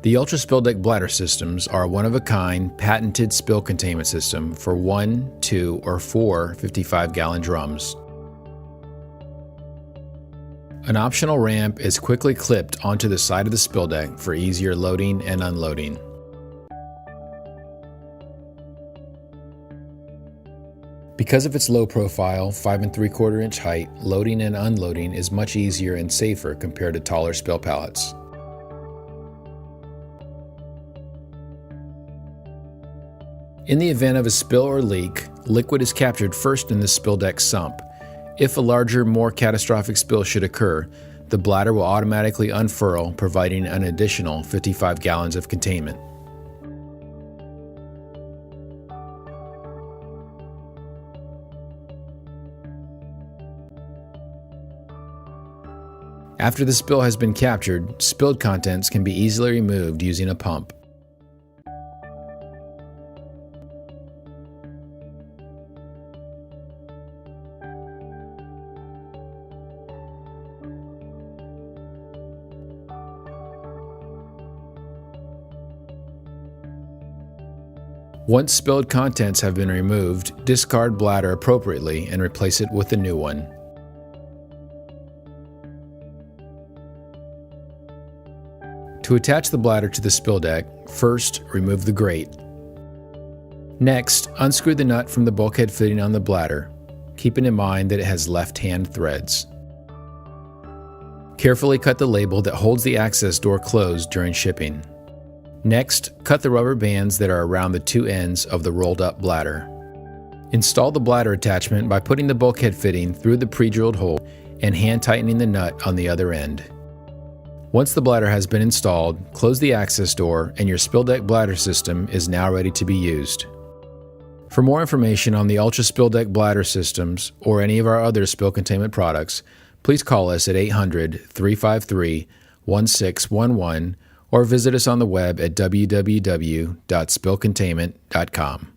The Spill Deck Bladder Systems are a one-of-a-kind, patented spill containment system for 1, 2, or 4 55-gallon drums. An optional ramp is quickly clipped onto the side of the spill deck for easier loading and unloading. Because of its low profile, 5 3/4 inch height, loading and unloading is much easier and safer compared to taller spill pallets. In the event of a spill or leak, liquid is captured first in the spill deck sump. If a larger, more catastrophic spill should occur, the bladder will automatically unfurl, providing an additional 55 gallons of containment. After the spill has been captured, spilled contents can be easily removed using a pump. Once spilled contents have been removed, discard bladder appropriately and replace it with a new one. To attach the bladder to the spill deck, first remove the grate. Next, unscrew the nut from the bulkhead fitting on the bladder, keeping in mind that it has left-hand threads. Carefully cut the label that holds the access door closed during shipping. Next, cut the rubber bands that are around the two ends of the rolled-up bladder. Install the bladder attachment by putting the bulkhead fitting through the pre-drilled hole and hand-tightening the nut on the other end. Once the bladder has been installed, close the access door and your Spill Deck Bladder System is now ready to be used. For more information on the Spill Deck Bladder Systems or any of our other spill containment products, please call us at 800-353-1611 or visit us on the web at www.spillcontainment.com.